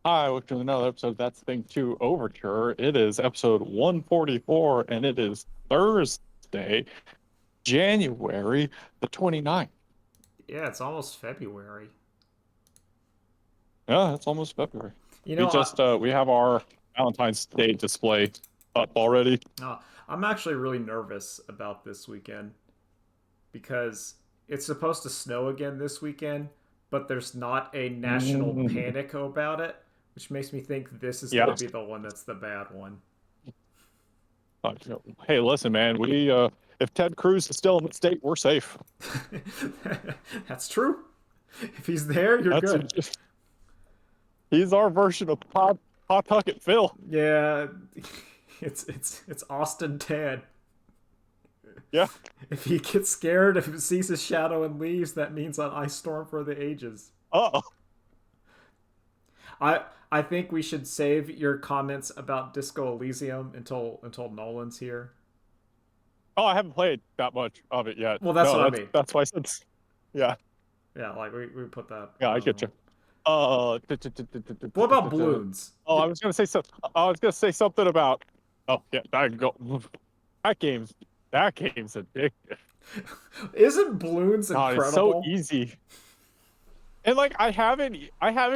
Hi, welcome to another episode of That's Thing 2 Overture. It is episode 144, and it is Thursday, January the 29th. Yeah, it's almost February. Yeah, it's almost February. You We know, I, just we have our Valentine's Day display up already. uh, I'm actually really nervous about this weekend because it's supposed to snow again this weekend, but there's not a national Mm. panic about it, which makes me think this is going to Yeah. be the one that's the bad one. Hey, listen, man. We if Ted Cruz is still in the state, we're safe. That's true. If he's there, you're That's good. he's our version of Pawtucket Phil. Yeah, it's Austin Tad. Yeah. If he gets scared, if he sees his shadow and leaves, that means an ice storm for the ages. Uh-oh. I think we should save your comments about Disco Elysium until Nolan's here. Oh, I haven't played that much of it yet. Well, that's No, what I that's mean. that's why I said, yeah, Yeah, like we put that. yeah, I get you. Uh, d- d- d- d- d- d- What d- about d- d- balloons? oh, I was gonna say something about. Oh, yeah, I can go. That game's that game's addictive. Isn't balloons God, it's so incredible? easy. And like I haven't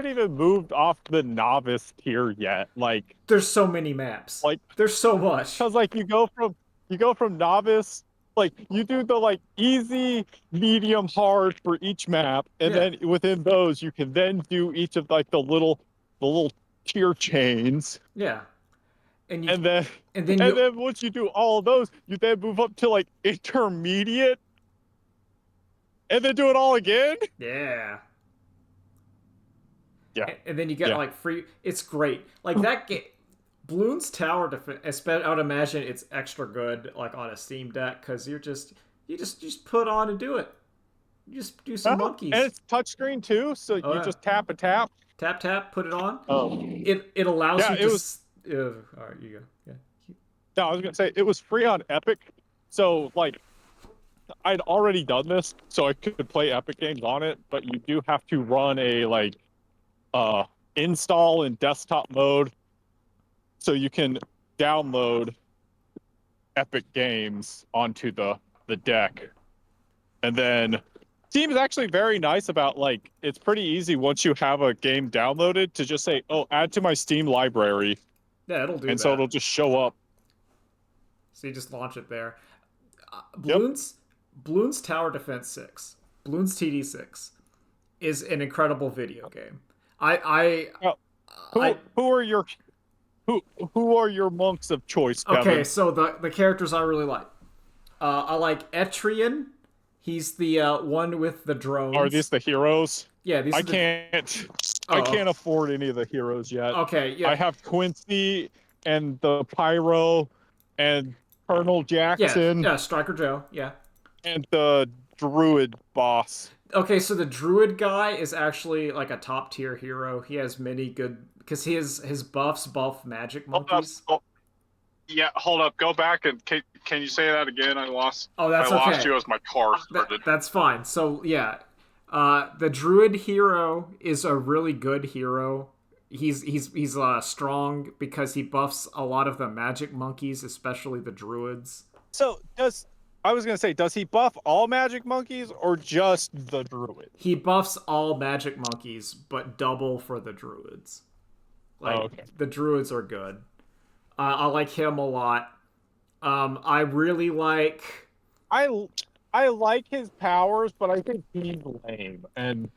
even moved off the novice tier yet. There's so many maps. Like There's so much. because like you go from novice, like you do the like easy, medium, hard for each map, and Yeah, then within those you can then do each of like the little tier chains, yeah. And you and then and then and you then once you do all of those, you then move up to like intermediate, and then do it all again. yeah. Yeah, And then you get yeah. like free. It's great. Like that game. Bloon's Tower Defense. I would imagine it's extra good like on a Steam Deck because you just put on and do it. You just do some And monkeys. it's touchscreen too, so Oh you yeah. just tap a tap. Tap tap, put it on. Oh, It allows yeah. you It to. was. All right, you go. Yeah. No, I was gonna say it was free on Epic, so like I'd already done this, so I could play Epic games on it. But you do have to run a like uh install in desktop mode, so you can download Epic games onto the deck, and then Steam is actually very nice about like it's pretty easy once you have a game downloaded to just say, "Oh, add to my Steam library," Yeah, it'll do and so it'll that. just show up. So you just launch it there. Yep. Bloons Tower Defense 6, Bloons TD6 is an incredible video game. Now, I who who are your monks of choice, Okay, Kevin? so the characters I really like. I like Etrian. He's the one with the Are these drones. the heroes? Yeah, these I are the. can't I Oh, can't afford any of the heroes yet. okay. Yeah, I have Quincy and the Pyro and Colonel yeah, Jackson yeah. Striker Joe. Yeah. and the Druid boss. Okay, so the druid guy is actually like a top tier hero. He has many good because his buffs buff magic Hold up. monkeys. Oh, yeah, hold up. Go back and can you say that again? Oh, I that's lost okay. you as my car started. That's fine. So yeah, the druid hero is a really good hero. He's strong because he buffs a lot of the magic monkeys, especially the druids. So does I was gonna say, does he buff all magic monkeys or just the druid? He buffs all magic monkeys, but double for the druids. Oh, Like okay. the druids are good. I like him a lot. I really like. I I like his powers, but I think he's lame. And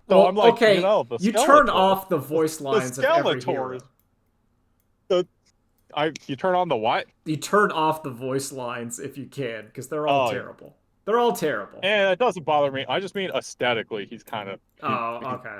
so I'm Well, like, okay, the you turn Skeletor. off the voice The lines of every Skeletor hero. is the you turn on the what? You turn off the voice lines if you can, because they're all Oh yeah. terrible. They're all terrible. And it doesn't bother me. I just mean aesthetically, Oh, okay.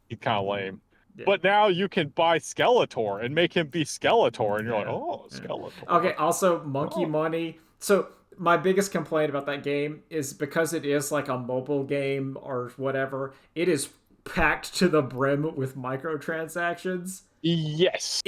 he's kind of lame. Yeah. But now you can buy Skeletor and make him be Skeletor, and you're like, Yeah. oh, Yeah. Skeletor. Okay, also Monkey Oh. Money. So my biggest complaint about that game is because it is like a mobile game or whatever, it is packed to the brim with microtransactions. Yes.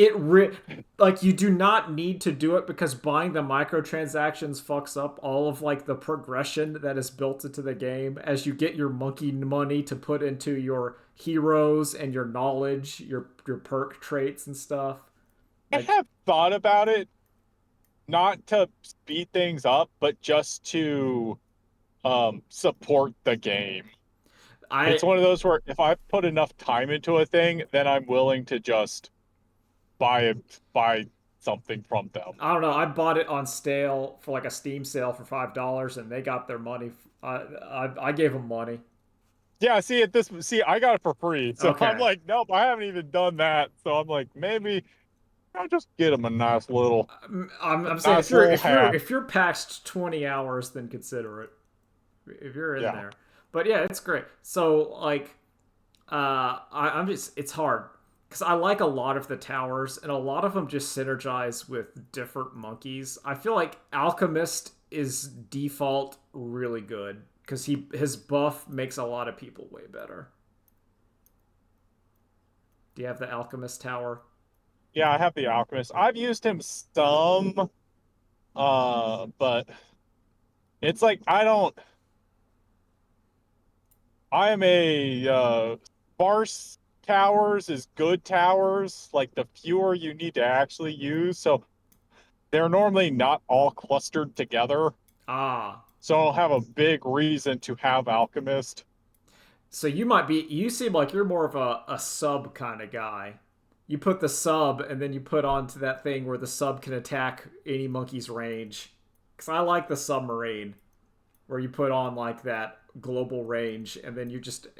Like you do not need to do it because buying the microtransactions fucks up all of like the progression that is built into the game as you get your monkey money to put into your heroes and your knowledge, your perk traits and stuff. I Like have thought about it, not to speed things up, but just to support the game. I It's one of those where if I put enough time into a thing, then I'm willing to just buy buy something from them. I don't know. I bought it on stale for like a Steam sale for $5, and they got their money. I gave them money. Yeah, see, I got it for free. So I'm Okay. like, nope, I haven't even done that. So I'm like, maybe I'll just get them I'm saying nice little hat. if you're past 20 hours, then consider it. If you're in Yeah. there, but yeah, it's great. So like, I'm just it's hard because I like a lot of the towers, and a lot of them just synergize with different monkeys. I feel like Alchemist is default really good because his buff makes a lot of people way better. Do you have the Alchemist tower? Yeah, I have the Alchemist. I've used him some, but it's like I am a sparse towers is good towers, like the fewer you need to actually use. So they're normally not all clustered together. Ah, So I'll have a big reason to have Alchemist. so you might be. You seem like you're more of a sub kind of guy. You put the sub, and then you put onto that thing where the sub can attack any monkey's range. Because I like the submarine, where you put on like that global range, and then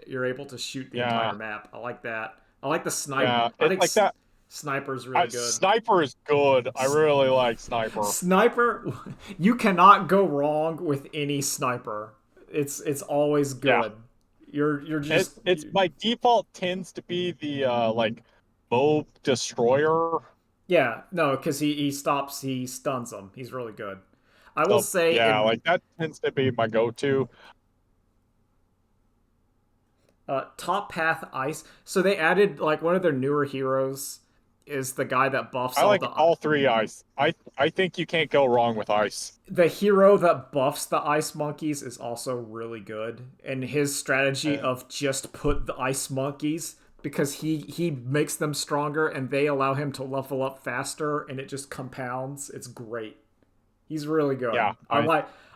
you're able to shoot the Yeah, entire map. I like that. I like the snipe. yeah. I It's think like that. sniper's really good. Sniper is good. I really like Sniper. Sniper, you cannot go wrong with any sniper. It's always Yeah. good. You're just It's my default tends to be the like bow destroyer. yeah, no, because he stuns them. He's really good. I will So say yeah, in like that tends to be my go-to. Top Path Ice, so they added like one of their newer heroes is the guy that buffs I all like the all three ice. I think you can't go wrong with ice. the hero that buffs the ice monkeys is also really good, and his strategy Uh, of just put the ice monkeys because he makes them stronger and they allow him to level up faster and it just compounds. It's great. He's really good. yeah, I,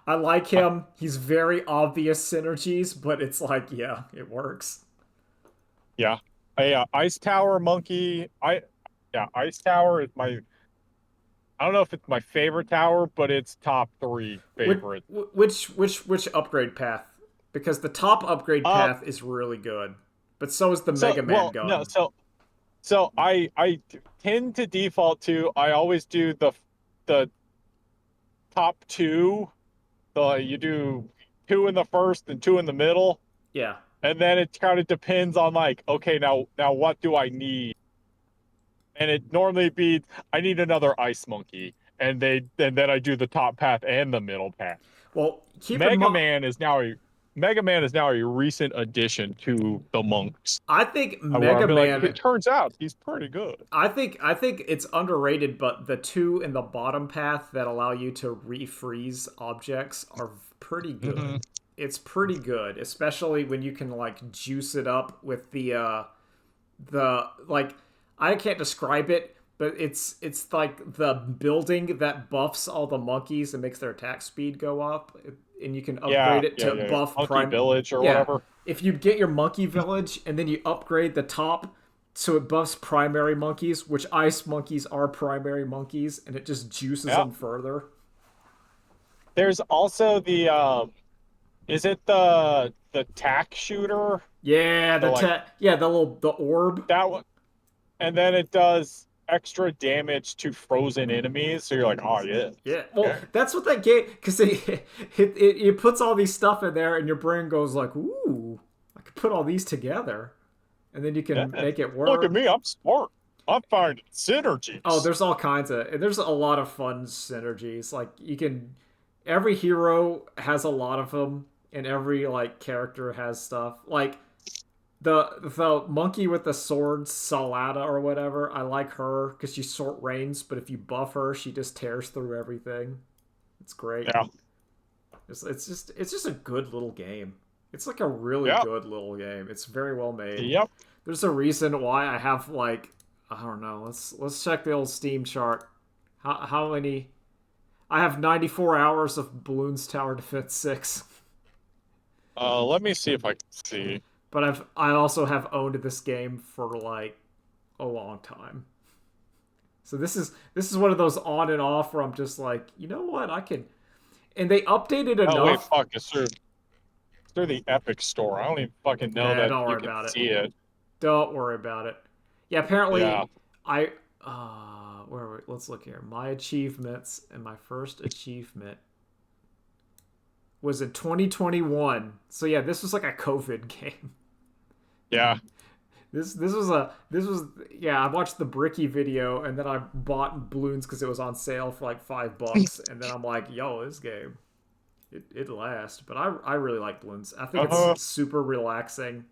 I like I him. He's very obvious synergies, but it's like yeah, it works. yeah. Ice Tower monkey. Yeah, Ice Tower is my I don't know if it's my favorite tower, but it's top three Which favorite. which upgrade path? Because the top upgrade Uh path is really good, but so is the so Mega Man well no, gun. so I tend to default to I always do the top two. So you do two in the first and two in the middle, Yeah. and then it kind of depends on like, okay, now what do I need? And it normally be I need another ice monkey, and then I do the top path and the middle path. Well, keep in Mega mind, Man is now a Mega Man is now a recent addition to the monks. I think Where I'll Mega be like, Man. it turns out he's pretty good. I think it's underrated, but the two in the bottom path that allow you to refreeze objects are pretty good. Hmm. It's pretty good, especially when you can like juice it up with the like I can't describe it, but it's like the building that buffs all the monkeys and makes their attack speed go up, and you can Yeah, upgrade it yeah, to yeah, yeah. buff Monkey prime. Village or Yeah, whatever. if you get your monkey village and then you upgrade the top so it buffs primary monkeys, which ice monkeys are primary monkeys, and it just juices Yeah. them further. There's also the is it the tack shooter? Yeah, The like the orb. that one, and then it does extra damage to frozen enemies. So you're like, oh yeah, Yeah, well, okay. that's what that game because it puts all these stuff in there, and your brain goes like, "Ooh, I could put all these together," and then you can Yeah. make it Look at work. me, I'm smart. I'm finding Oh, synergies. there's a lot of fun synergies. Like you can, every hero has a lot of them, and every like character has stuff. Like the monkey with the sword, Salada or whatever. I like her because she short range, but if you buff her, she just tears through everything. It's great. Yeah. It's just a good little game. It's like a really Yep. good little game. It's very well made. Yep. There's a reason why I have like I don't know. Let's check the old Steam chart. How many? I have 94 hours of Bloons Tower Defense 6. Let me see if I can see. But I also have owned this game for like a long time. So this is one of those on and off where I'm just like, you know what, I can. And they updated Oh wait, enough. fuck, it's through the Epic Store. I don't even fucking know that Don't you worry can about it. see it. Don't worry about it. Yeah, Yeah. apparently I where are we? Let's look here. My achievements and my first achievement was in 2021. So yeah, this was like a COVID game. Yeah. This was yeah, I watched the Bricky video and then I bought Bloons because it was on sale for like $5 and then I'm like, yo, this game it lasts. But I really like Bloons. I think Uh-huh. it's super relaxing.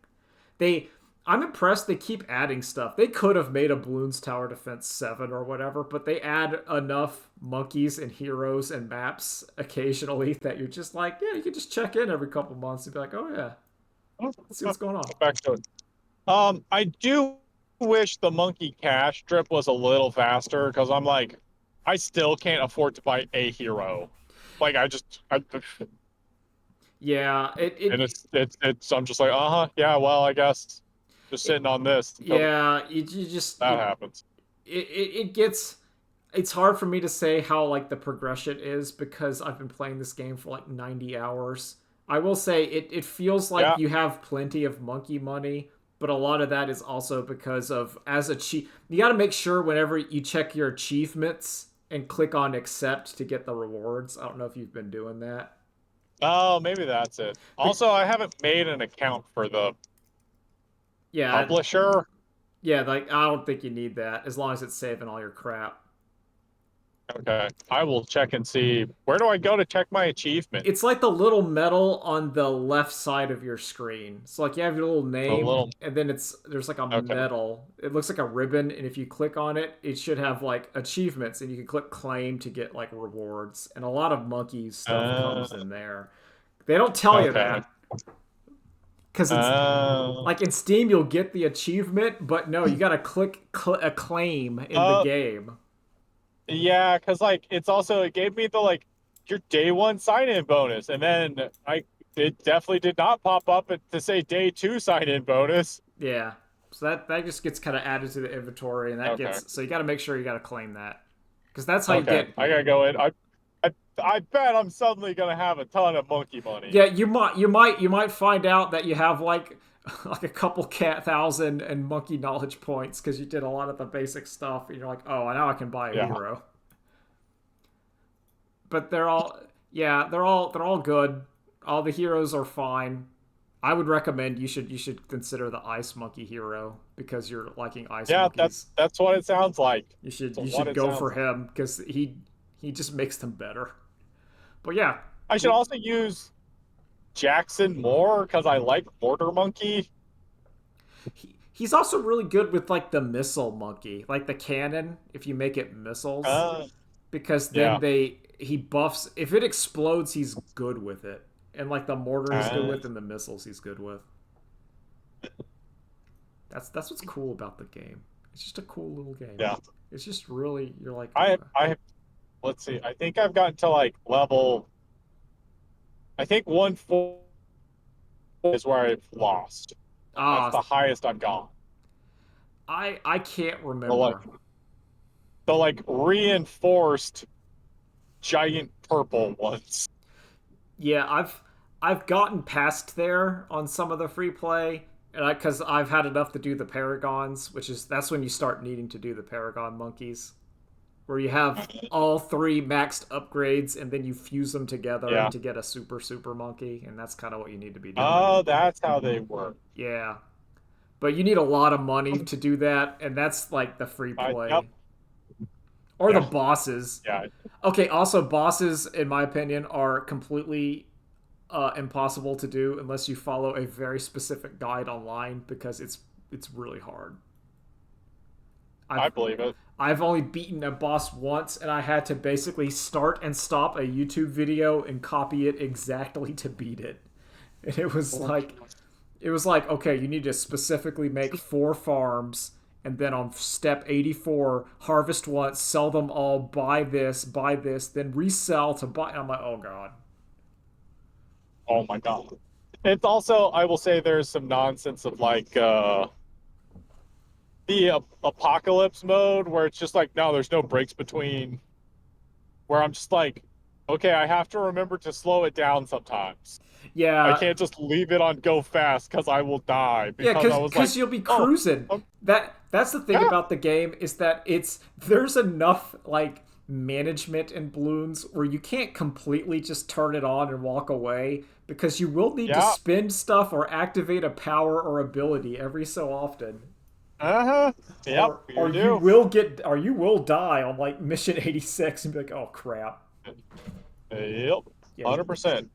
They I'm impressed they keep adding stuff. They could have made a Bloons Tower Defense 7 or whatever, but they add enough monkeys and heroes and maps occasionally that you're just like, yeah, you can just check in every couple months and be like, oh yeah, let's see what's going on. Back to it. I do wish the monkey cash strip was a little faster because I'm like, I still can't afford to buy a hero. Like Yeah, and I'm just like, uh-huh, yeah, well, I guess just it sitting on this until yeah, you just that happens. it gets it's hard for me to say how like the progression is because I've been playing this game for like 90 hours. I will say it feels like Yeah. you have plenty of monkey money, but a lot of that is also because of as a cheat. You got to make sure whenever you check your achievements and click on accept to get the rewards. I don't know if you've been doing that. Oh, maybe that's it. But Also, I haven't made an account for the yeah, publisher. yeah, like I don't think you need that as long as it's saving all your crap. Okay, I will check and see. Where do I go to check my achievement? It's like the little medal on the left side of your screen. So like you have your little The name little. and then there's like a Okay. medal. It looks like a ribbon and if you click on it, it should have like achievements and you can click claim to get like rewards. And a lot of monkey stuff Uh, comes in there. They don't tell you okay. that cuz it's Uh, like in Steam you'll get the achievement, but no, you got to click a claim in the uh, game. yeah, because like it's also it gave me the like your day one sign in bonus, and then I it definitely did not pop up to say day two sign in bonus. Yeah. So that just gets kind of added to the inventory and that Okay. gets so you got to make sure you got to claim that. Because that's how you Okay, get. I gotta go in. I bet I'm suddenly gonna have a ton of monkey money. Yeah, you might find out that you have like like a couple cat thousand and monkey knowledge points because you did a lot of the basic stuff, and you're like, oh, now I can buy a Yeah. hero. But they're all yeah, they're all good. All the heroes are fine. I would recommend you should consider the ice monkey hero because you're liking ice Yeah, monkeys. that's what it sounds like. You should That's you what should it go sounds for like. him because he just makes them better. But yeah, I should also use Jackson more because I like Mortar Monkey. he's also really good with like the missile monkey, like the cannon. If you make it missiles, Uh, because then yeah. he buffs. If it explodes, he's good with it, and like the mortar he's good Uh, with, and the missiles he's good with. That's what's cool about the game. It's just a cool little game. yeah. It's just really you're like I let's see. I think I've gotten to like level. I think 1/4 is where I've lost. That's ah the highest I've gone. I can't The like remember. the like reinforced giant purple ones. Yeah, I've gotten past there on some of the free play, and because I've had enough to do the paragons, which is that's when you start needing to do the paragon monkeys, where you have all three maxed upgrades and then you fuse them together Yeah. to get a super monkey, and that's kind of what you need to be doing. Oh, that's how they work. Yeah, but you need a lot of money to do that, and that's like the free Yep. play or the Yeah. bosses. Yeah. Okay, also bosses, in my opinion, are completely impossible to do unless you follow a very specific guide online because it's really hard. I I've believe it. I've only beaten a boss once, and I had to basically start and stop a YouTube video and copy it exactly to beat it. And it was like, okay, you need to specifically make 4 farms, and then on step 84, harvest once, sell them all, buy this, then resell to buy. I'm like, oh god. Oh my god. It's also, I will say, there's some nonsense of like the apocalypse mode where it's just like, no, there's no breaks between. Where I'm just like, okay, I have to remember to slow it down sometimes. I Yeah, can't just leave it on go fast because I will die. yeah, Because I was like, cause you'll be oh, cruising. um, That's the thing yeah, about the game is that there's enough like management in balloons where you can't completely just turn it on and walk away because you will need to yeah, spend stuff or activate a power or ability every so often. uh-huh, yep, Or you you do. will get or you will die on like mission 86 and be like, oh crap. Yep, Yeah, 100%.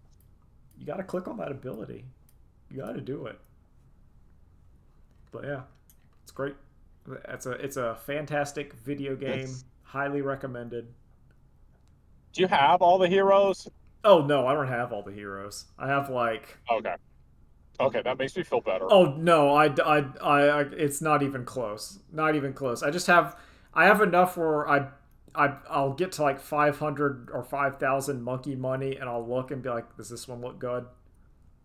you gotta click on that ability. You gotta do it. But yeah, it's great. It's a fantastic video game. Highly recommended. Do you have all the heroes? Oh no, I don't have all the heroes. I have like Okay, okay, that makes me feel better. oh no, it's not even close. Not even close. I have enough where I'll get to like 500 or 5,000 monkey money and I'll look and be like, does this one look good?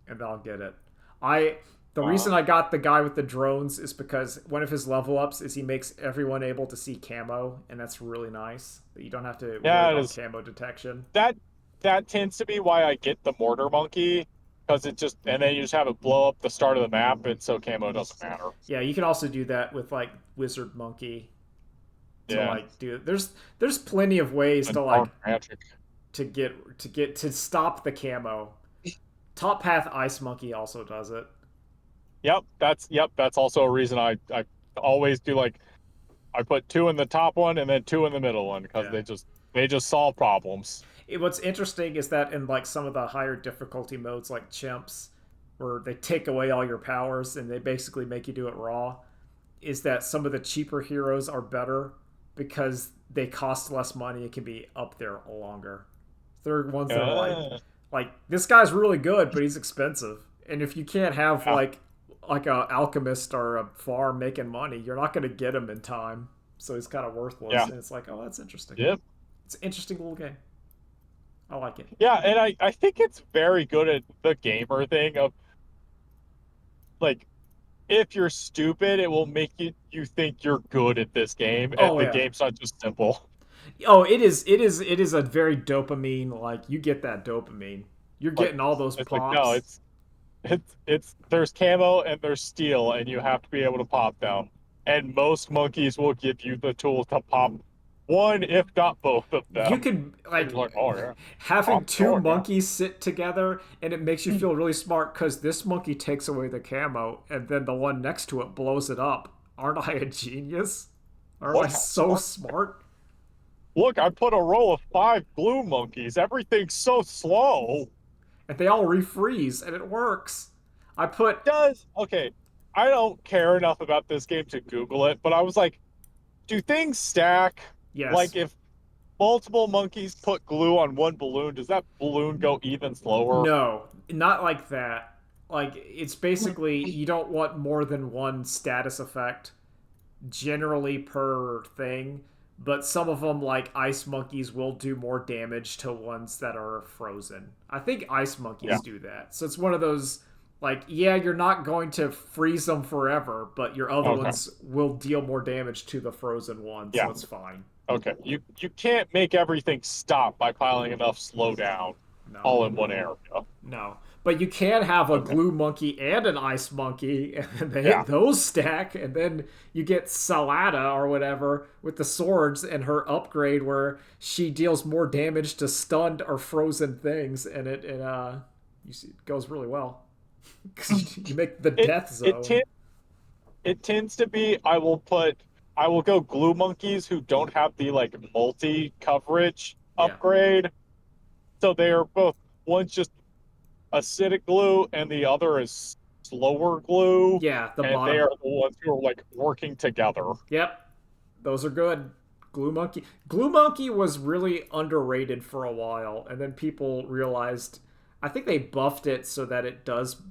And then I'll get it. I the Uh, reason I got the guy with the drones is because one of his level ups is he makes everyone able to see camo, and that's really nice. You don't have to worry yeah, it about is. camo detection. That that tends to be why I get the mortar monkey, because it just and then you just have it blow up the start of the map, and so camo doesn't matter. Yeah, you can also do that with like wizard monkey to Yeah, like do. There's plenty of ways and to like dark magic. to stop the camo. Top path ice monkey also does it. Yep, that's also a reason I always do like I put two in the top one and then two in the middle one because Yeah. they just solve problems. What's interesting is that in like some of the higher difficulty modes like chimps, where they take away all your powers and they basically make you do it raw, is that some of the cheaper heroes are better because they cost less money and can be up there longer. They're ones that are Uh, like this guy's really good, but he's expensive. And if you can't have yeah, like a alchemist or a farm making money, you're not going to get him in time. So he's kind of worthless. yeah, And it's like, oh, that's interesting. yep, It's an interesting little game. I like it. yeah, and I think it's very good at the gamer thing of like if you're stupid, it will make you think you're good at this game, and Oh the yeah. game's not just simple. Oh, it is a very dopamine. Like you get that dopamine. You're Like getting all those it's like no, pops. it's there's camo and there's steel, and you have to be able to pop them. And most monkeys will give you the tools to pop one, if not both of You them. could And you're like like, oh yeah, having I'm two going now. monkeys sit together, and it makes you feel really smart because this monkey takes away the camo, and then the one next to it blows it up. Aren't I a genius? Aren't I Look how so smart. smart? Look, I put a row of 5 blue monkeys. Everything's so slow. And they all refreeze, and it works. I put Does okay. I don't care enough about this game to Google it, but I was like, do things stack? yes. Like if multiple monkeys put glue on one balloon, does that balloon go even slower? No, not like that. Like it's basically you don't want more than one status effect generally per thing, but some of them like ice monkeys will do more damage to ones that are frozen. I think ice Yeah. monkeys do that. So it's one of those like yeah, you're not going to freeze them forever, but your other Okay. ones will deal more damage to the frozen one, so Yeah. it's fine. Okay. You can't make everything stop by piling enough slowdown No. all in one area. No. But you can have a Okay. glue monkey and an ice monkey, and then Yeah. those stack, and then you get Salada or whatever with the swords and her upgrade where she deals more damage to stunned or frozen things, and you see, it goes really well. 'Cause you make the It death it zone. tends it tends to be I will go glue monkeys who don't have the like multi coverage Yeah. upgrade. So they are both one's just acidic glue and the other is slower glue, Yeah, the and they bottom. are the ones who are like working together. Yep. Those are good. Glue Monkey. Glue Monkey was really underrated for a while, and then people realized I think they buffed it so that it does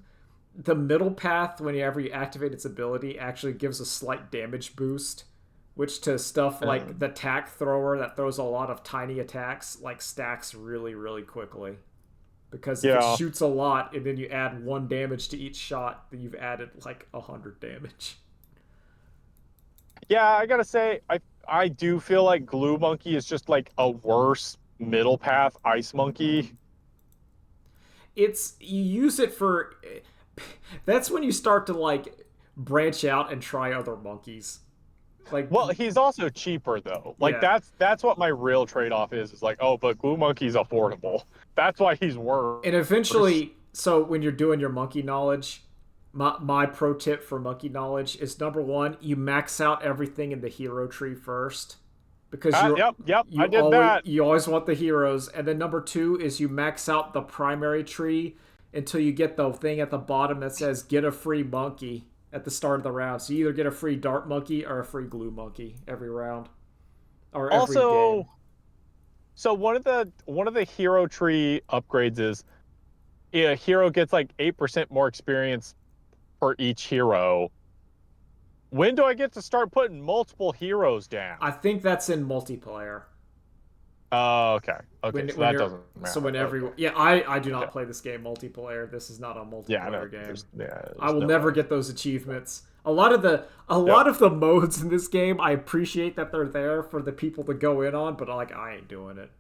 the middle path whenever you activate its ability actually gives a slight damage boost, which to stuff like the tack thrower that throws a lot of tiny attacks like stacks really really quickly. Because if it Yeah. shoots a lot and then you add 1 damage to each shot, then you've added like 100 damage. Yeah, I gotta say, I do feel like Glue Monkey is just like a worse middle path Ice Monkey. It's you use it for that's when you start to like branch out and try other monkeys. Like Well, he's also cheaper though. Like yeah. that's what my real trade-off is like, oh, but Glue Monkey's affordable. That's why he's worse. And eventually, so when you're doing your monkey knowledge, my pro tip for monkey knowledge is number one, you max out everything in the hero tree first. Because Yep, I did that. you always want the heroes. And then number two is you max out the primary tree until you get the thing at the bottom that says get a free monkey at the start of the round. So you either get a free dart monkey or a free glue monkey every round. Or every game. Also, so one of the hero tree upgrades is a hero gets like 8% more experience for each hero. When do I get to start putting multiple heroes down? I think that's in multiplayer. Oh, okay. Okay, When, so when that you're doesn't matter. so when every Okay. yeah I do not Okay. play this game multiplayer. This is not a Yeah, I multiplayer know. game. There's I will no never way. get those achievements. A lot of the Yep. modes in this game, I appreciate that they're there for the people to go in on, but like I ain't doing it.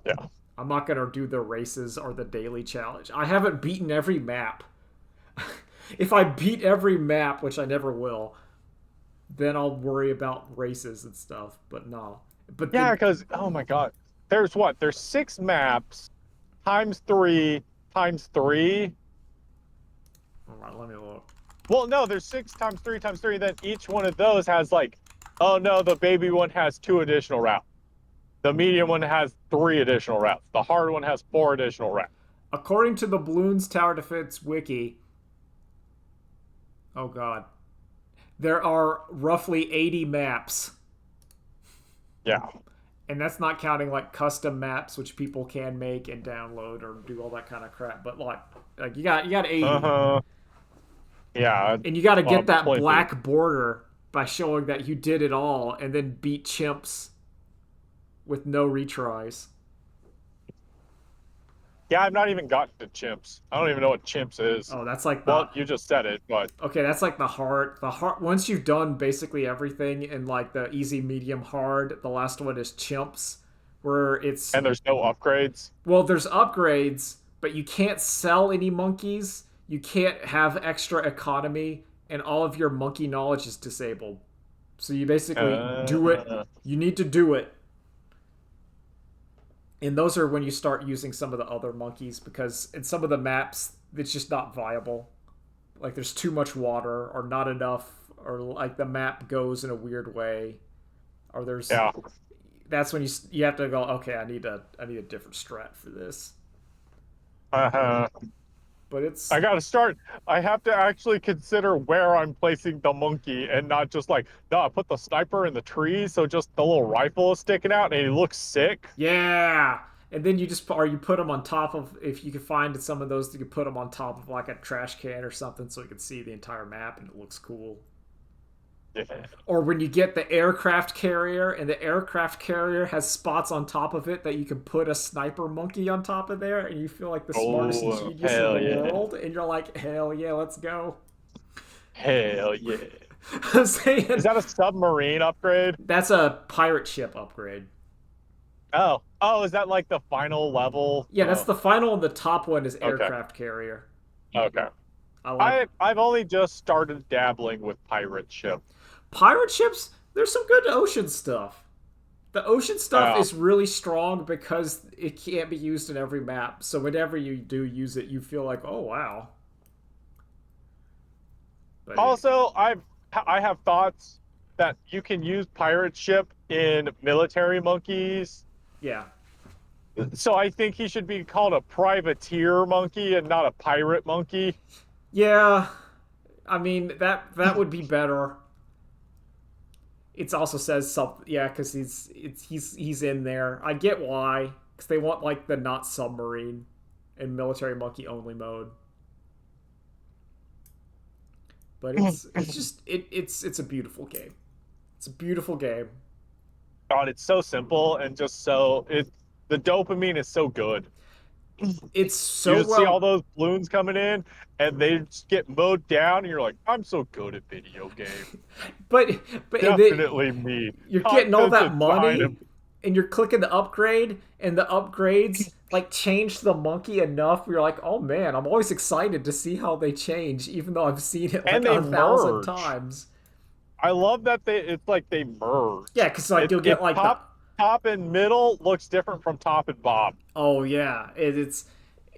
Yeah. I'm not gonna do the races or the daily challenge. I haven't beaten every map. If I beat every map, which I never will, then I'll worry about races and stuff. But no. But Yeah, then because oh my God, there's what? There's 6 maps times three times three. all right, let me look. Well, no, there's 6 times 3 times 3. Then each one of those has like, oh no, the baby one has 2 additional routes. The medium one has 3 additional routes. The hard one has 4 additional routes. According to the Bloons Tower Defense wiki, oh god, there are roughly 80 maps. Yeah. And that's not counting like custom maps which people can make and download or do all that kind of crap. But like you got 80. Uh-huh. Yeah. And you got to get that Plenty. black border by showing that you did it all and then beat chimps with no retries. Yeah, I've not even gotten to chimps. I don't even know what chimps is. Oh, that's like Well, the you just said it, but okay, that's like the hard once you've done basically everything in like the easy, medium, hard, the last one is chimps where it's and there's no upgrades. well, there's upgrades, but you can't sell any monkeys. You can't have extra economy and all of your monkey knowledge is disabled. So you basically do it. Uh, You need to do it. And those are when you start using some of the other monkeys because in some of the maps it's just not viable. Like there's too much water or not enough or like the map goes in a weird way or there's yeah. that's when you have to go okay, I need a different strat for this. Uh-huh. But it's I gotta start. I have to actually consider where I'm placing the monkey and not just like, no, I put the sniper in the trees, so just the little rifle is sticking out and he looks sick. yeah. And then you just or you put them on top of if you can find some of those you can put them on top of like a trash can or something so you can see the entire map and it looks cool. Yeah. Or when you get the aircraft carrier and the aircraft carrier has spots on top of it that you can put a sniper monkey on top of there and you feel like the smartest genius in hell the yeah. world and you're like hell yeah, let's go. Hell yeah. I'm saying Is that a submarine upgrade? that's a pirate ship upgrade. Oh, is that like the final level? Yeah, that's Oh, the final and the top one is okay. aircraft carrier. Okay. I like I've only just started dabbling with pirate ship. pirate ships. There's some good ocean stuff. The ocean stuff Yeah. is really strong because it can't be used in every map. So whenever you do use it, you feel like, oh wow. But Also, I have thoughts that you can use pirate ship in military monkeys. yeah, So I think he should be called a privateer monkey and not a pirate monkey. yeah. I mean that would be better. It also says something, yeah, because he's in there. I get why, because they want like the not submarine, in military monkey only mode. But it's a beautiful game. It's a beautiful game. God, it's so simple and just so it. The dopamine is so good. It's You so just see all well, those balloons coming in, and they just get mowed down, and you're like, I'm so good at video games. but Definitely me. you're getting all Content that design money, of and you're clicking the upgrade, and the upgrades like change the monkey enough where you're like, oh man, I'm always excited to see how they change, even though I've seen it and like they 1,000 merge. times. I love that it's like they Yeah, merge. because like you'll get It like the top and middle looks different from top and bottom. oh yeah, it's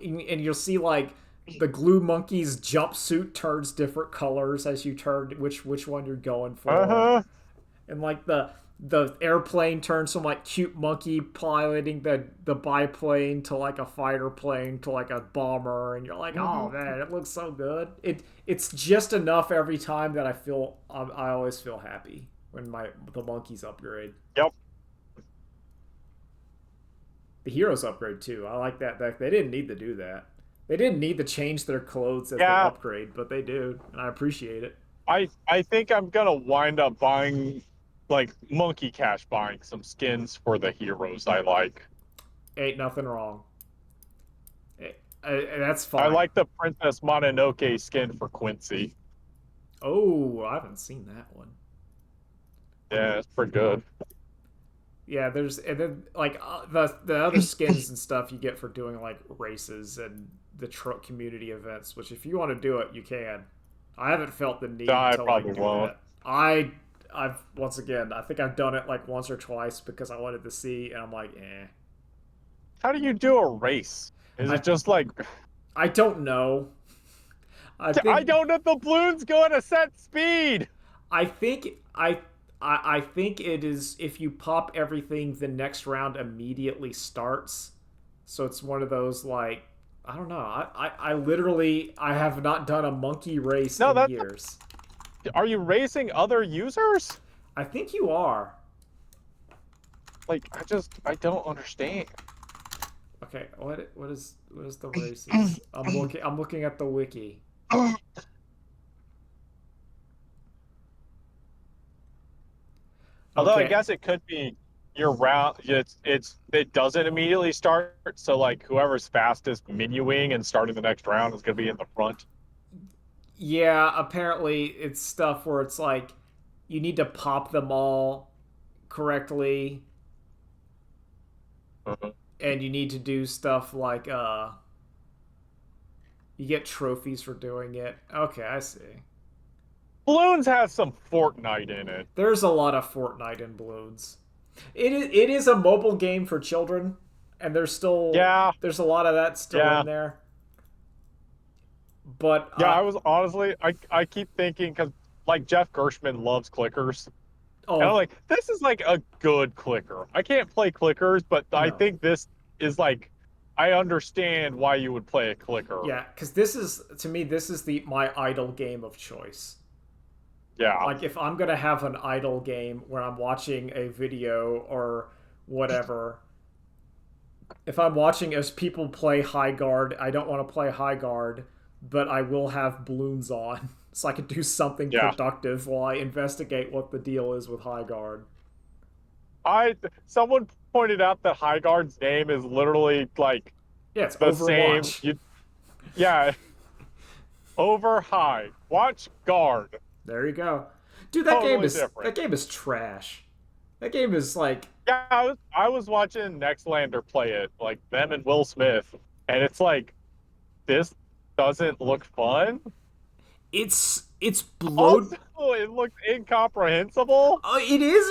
and you'll see like the glue monkey's jumpsuit turns different colors as you turn which one you're going for, Uh-huh. and like the airplane turns from like cute monkey piloting the biplane to like a fighter plane to like a bomber, and you're like, oh man, it looks so good. It's just enough every time that I always feel happy when the monkeys upgrade. Yep. The heroes upgrade too. I like that. They didn't need to do that. They didn't need to change their clothes as they Yeah. upgrade, but they do, and I appreciate it. I think I'm gonna wind up buying like Monkey Cash buying some skins for the heroes I like. Ain't nothing wrong. That's I fine. like the Princess Mononoke skin for Quincy. Oh, I haven't seen that one. Yeah, it's pretty good. Yeah, there's and then like the other skins and stuff you get for doing like races and the truck community events. Which if you want to do it, you can. I haven't felt the need I to probably like do won't. that. I've once again I think I've done it like once or twice because I wanted to see, and I'm like, eh. How do you do a race? Is I it just like I don't know. I I think don't know if the balloons go at a set speed? I think I think it is if you pop everything, the next round immediately starts. So it's one of those like I don't know. I literally I have not done a monkey race No, in that's years. are you racing other users? I think you are. Like I don't understand. Okay, what is the races? I'm looking at the wiki. Although I Okay. guess it could be your round. It doesn't immediately start. So like whoever's fastest menuing and starting the next round is going to be in the front. Yeah, apparently it's stuff where it's like you need to pop them all correctly, Uh-huh. and you need to do stuff like you get trophies for doing it. Okay, I see. Balloons has some Fortnite in it. There's a lot of Fortnite in Bloons. It is a mobile game for children, and Yeah, there's a lot of that still yeah, in there. But yeah. I was honestly, I keep thinking because like Jeff Gershman loves clickers, and I'm oh like, this is like a good clicker. I can't play clickers, but I no, think this is like, I understand why you would play a clicker. yeah, because this is to me this is the my idle game of choice. Yeah, Like if I'm gonna have an idle game where I'm watching a video or whatever, if I'm watching as people play high guard, I don't want to play high guard, but I will have balloons on so I can do something yeah. productive while I investigate what the deal is with high guard. I someone pointed out that Highguard's name is literally like Yeah, it's the same. Overwatch. Yeah, over high. Watch guard. There you go. Dude, Totally different. that game is trash. That game is like Yeah, I was watching Nextlander play it, like them and Will Smith, and it's like this doesn't look fun. it's bloat. Also, it looks incomprehensible. It is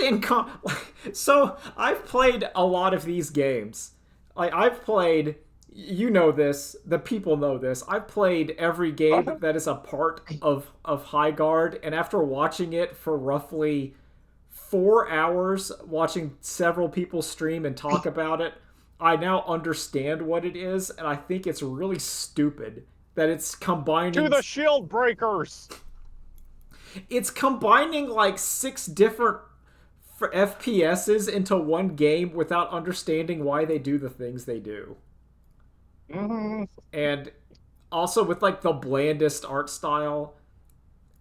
so I've played a lot of these games. Like I've played, you know this, the people know this. I've played every game that is a part of High Guard, and after watching it for roughly 4 hours, watching several people stream and talk about it, I now understand what it is, and I think it's really stupid that To the shield breakers. it's combining like six different FPSs into one game without understanding why they do the things they do. Hmm. And also with like the blandest art style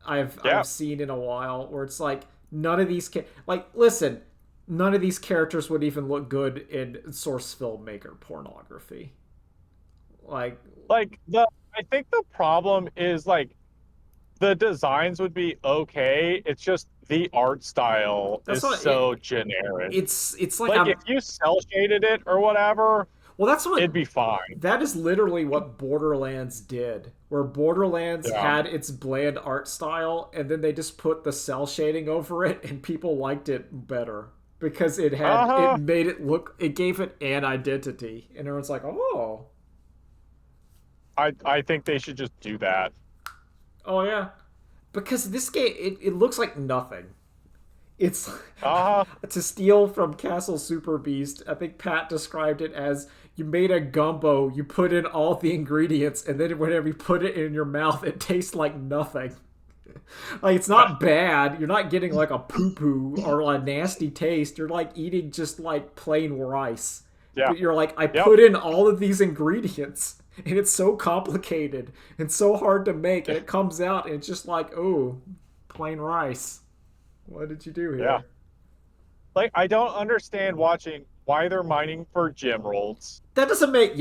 I've Yeah. seen in a while, where it's like none of these like listen, none of these characters would even look good in source filmmaker pornography. Like Like I think the problem is like the designs would be okay. It's just the art style that's is not so it, generic. it's like Like if I'm you cell shaded it or whatever, well that's what it'd be fine. that is literally what Borderlands did, where Borderlands Yeah. had its bland art style and then they just put the cell shading over it and people liked it better because it Uh-huh. made it look, it gave it an identity and everyone's like, "Oh, I think they should just do that. oh yeah." Because this game it looks like nothing. It's Uh-huh. to steal from Castle Super Beast. I think Pat described it as you made a gumbo, you put in all the ingredients, and then whenever you put it in your mouth, it tastes like nothing. Like it's not bad. You're not getting like a poo poo or a nasty taste. You're like eating just like plain rice. Yeah. But you're like, I Yep. put in all of these ingredients, and it's so complicated and so hard to make, and it comes out and it's just like, oh, plain rice. What did you do Yeah. here? Like I don't understand watching why they're mining for gemeralds. That doesn't make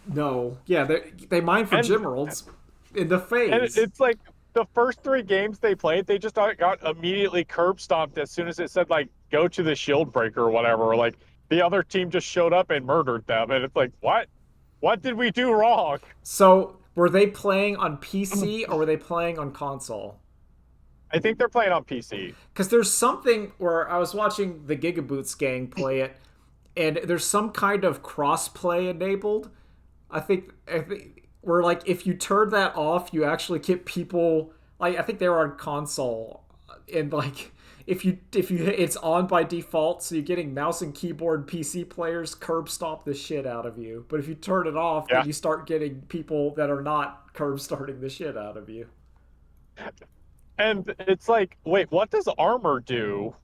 no yeah they mine for And Gemeralds in the and phase. it's like the first three games they played, they just got immediately curb stomped as soon as it said like go to the shield breaker or whatever. Like the other team just showed up and murdered them, and it's like what? What did we do wrong? So were they playing on PC or were they playing on console? I think they're playing on PC. Because there's something where I was watching the Gigaboots gang play it, and there's some kind of crossplay enabled. I think where like if you turn that off, you actually get people like I think they were on console, and like if you it's on by default, so you're getting mouse and keyboard PC players curb stomp the shit out of you. But if you turn it off, then Yeah. you start getting people that are not curb starting the shit out of you. And it's like, wait, what does armor do?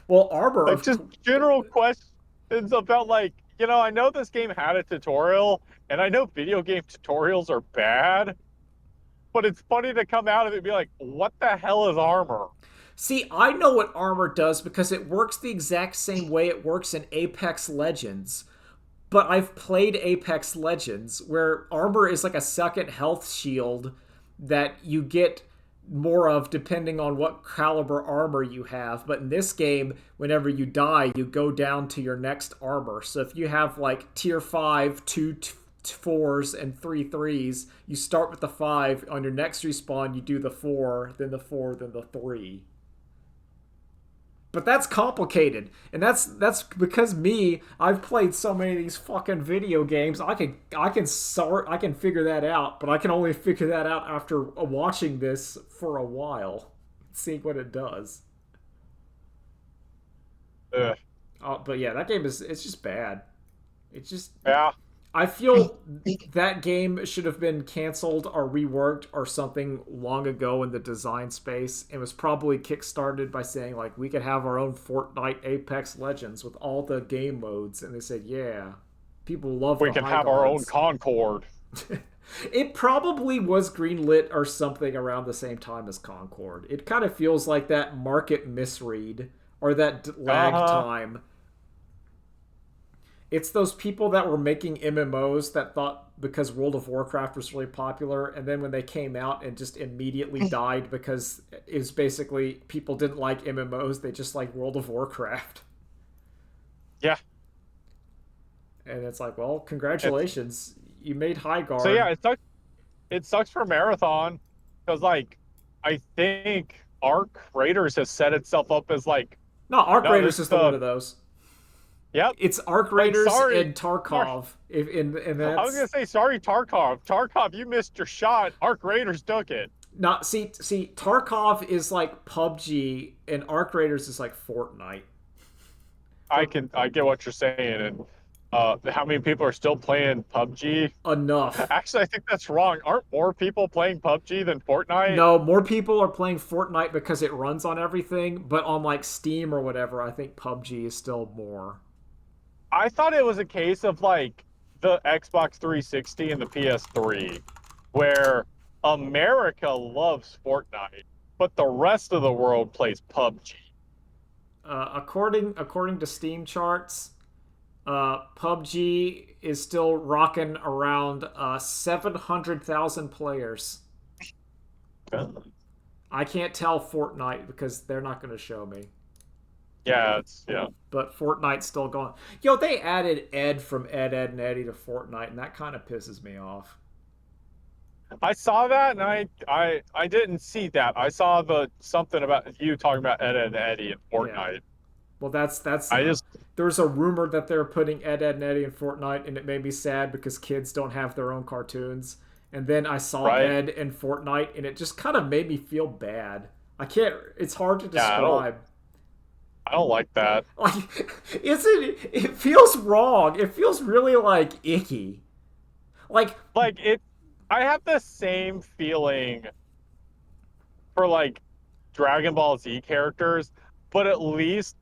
Well, armor Like of just general questions about like, I know this game had a tutorial, and I know video game tutorials are bad, but it's funny to come out of it and be like, what the hell is armor? See, I know what armor does because it works the exact same way it works in Apex Legends. But I've played Apex Legends where armor is like a second health shield that you get more of depending on what caliber armor you have. But in this game, whenever you die, you go down to your next armor. So if you have like tier 5, two fours, and three threes, you start with the 5. On your next respawn, you do the 4, then the 4, then the 3. But that's complicated, and that's because I've played so many of these fucking video games. I can figure that out, but I can only figure that out after watching this for a while, seeing what it does. Ugh. But yeah, that game is it's just bad. It's just Yeah. I feel that game should have been canceled or reworked or something long ago in the design space and was probably kickstarted by saying like we could have our own Fortnite Apex Legends with all the game modes, and they said yeah, people love We the can high have our own guards. Concord. It probably was greenlit or something around the same time as Concord. It kind of feels like that market misread or that lag Uh-huh. time. It's those people that were making MMOs that thought because World of Warcraft was really popular, and then when they came out and just immediately died because it was basically people didn't like MMOs, they just like World of Warcraft. Yeah. And it's like, well, It's congratulations, you made High so yeah, Guard. it sucks for Marathon because like I think Arc Raiders has set itself up as like, No, Arc no, this Raiders is is the one the of those. yep. It's Arc Like Raiders and sorry. Tarkov. If and I was gonna that's say sorry, Tarkov. Tarkov, you missed your shot. Arc Raiders took it. not see Tarkov is like PUBG and Arc Raiders is like Fortnite. But I get what you're saying, and how many people are still playing PUBG? enough. Actually, I think that's wrong. Aren't more people playing PUBG than Fortnite? No, more people are playing Fortnite because it runs on everything, but on like Steam or whatever, I think PUBG is still more. I thought it was a case of like the Xbox 360 and the PS3, where America loves Fortnite, but the rest of the world plays PUBG. According to Steam charts, PUBG is still rocking around 700,000 players. I can't tell Fortnite because they're not going to show me. Yeah, it's yeah. But Fortnite's still going. Yo, they added Ed from Ed, Ed, and Eddie to Fortnite, and that kind of pisses me off. I saw that and I didn't see that. I saw the something about you talking about Ed, Ed and Eddie in Yeah. Fortnite. Well, that's I just there's a rumor that they're putting Ed, Ed, and Eddie in Fortnite, and it made me sad because kids don't have their own cartoons. And then I saw right. Ed in Fortnite, and it just kind of made me feel bad. I can't. It's hard to Yeah, describe. I don't like that. Like, isn't it feels wrong. It feels really like icky. Like, Like it I have the same feeling for like Dragon Ball Z characters, but at least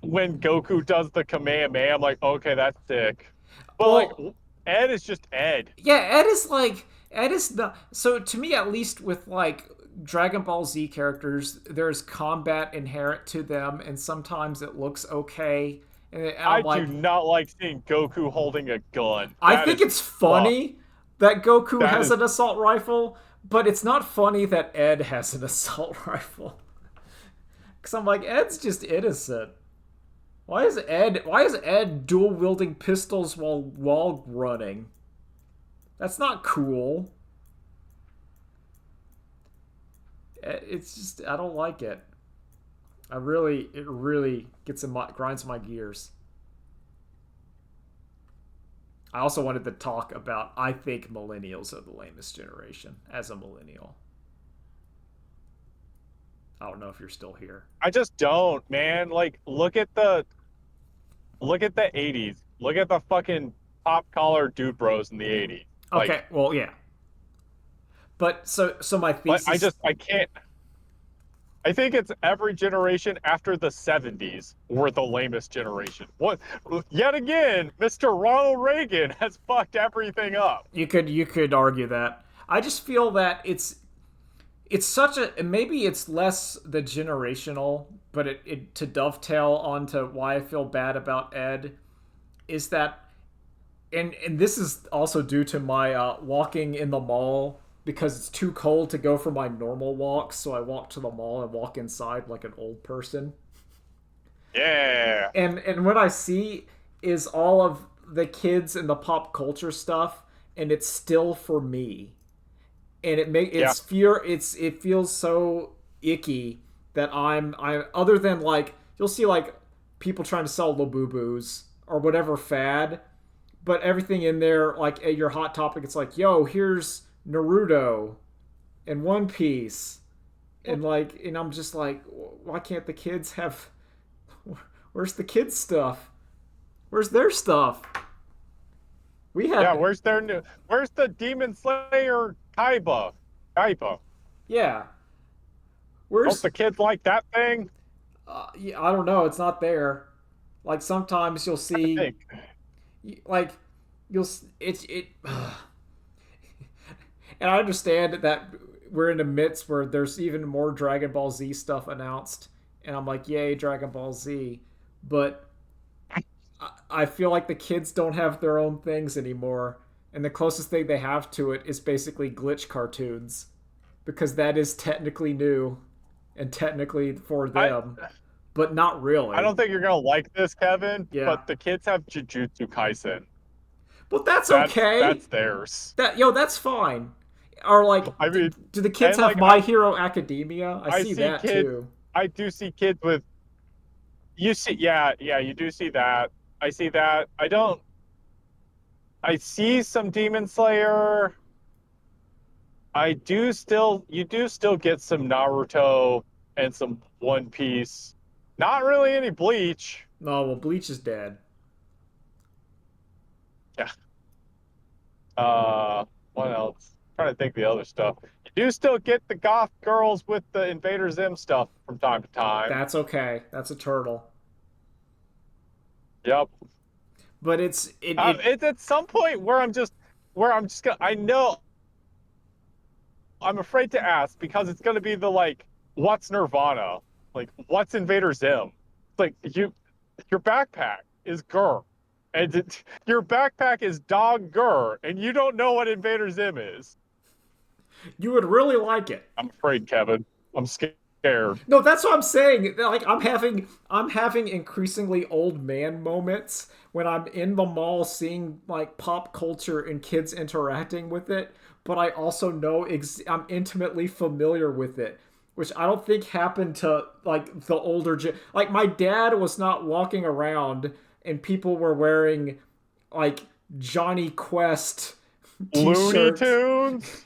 when Goku does the Kamehameha, I'm like, okay, that's sick. But like well, Ed is just Ed. yeah, Ed is not. So to me, at least with like Dragon Ball Z characters, there's combat inherent to them, and sometimes it looks okay. And I I'm do like, not like seeing Goku holding a gun. I That think is it's fucked. funny that Goku That has is an assault rifle, but it's not funny that Ed has an assault rifle. Because I'm like, Ed's just innocent. Why is Ed dual wielding pistols while running? That's not cool. It's just I don't like it. It really grinds my gears. I also wanted to talk about I think millennials are the lamest generation as a millennial. I don't know if you're still here. I just don't, man. Like look at the 80s. Look at the fucking pop collar dude bros in the 80s. Okay, well, yeah. But so my Like thesis. I can't I think it's every generation after the 70s were the lamest generation. What yet again, Mr. Ronald Reagan has fucked everything up. You could argue that. I just feel that it's such a maybe it's less the generational, but it to dovetail onto why I feel bad about Ed is that and this is also due to my walking in the mall because it's too cold to go for my normal walks, so I walk to the mall and walk inside like an old person. Yeah. And what I see is all of the kids and the pop culture stuff, and it's still for me. And Yeah. it feels so icky that I other than like you'll see like people trying to sell Labubus or whatever fad, but everything in there like at your hot topic it's like yo here's Naruto and One Piece and I'm just like why can't the kids have where's the kids stuff, where's their stuff we Yeah, had where's the Demon Slayer Kaiba? yeah Don't where's the kids like that thing? yeah, I don't know. It's not there. Like sometimes you'll I see, think. like you'll and I understand that we're in the midst where there's even more Dragon Ball Z stuff announced, and I'm like, yay, Dragon Ball Z, but I feel like the kids don't have their own things anymore, and the closest thing they have to it is basically glitch cartoons, because that is technically new and technically for I them, but not I really. don't think you're gonna like this, Kevin, Yeah. but the kids have Jujutsu Kaisen. But that's That's okay. theirs. That's fine. Or like, I mean, do the kids and have like My Hero Academia? I I see see that kids too. I do see kids with you see yeah, you do see that. I see that. I see some Demon Slayer. You do still get some Naruto and some One Piece. Not really any Bleach. No, well, Bleach is dead. Yeah. What else? Trying to think of the other stuff. You do still get the goth girls with the Invader Zim stuff from time to time. That's okay. That's a turtle. Yep. but it It's at some point where I'm just gonna. I know I'm afraid to ask because it's gonna be the like, what's Nirvana? Like, what's Invader Zim? It's like your backpack is Gur, and your backpack is Dog Gur, and you don't know what Invader Zim is. you would really like it. I'm afraid, Kevin. I'm scared. No, that's what I'm saying. Like I'm having increasingly old man moments when I'm in the mall seeing like pop culture and kids interacting with it, but I also know I'm intimately familiar with it, which I don't think happened to like the older like my dad was not walking around and people were wearing like Johnny Quest Looney t-shirts. Tunes.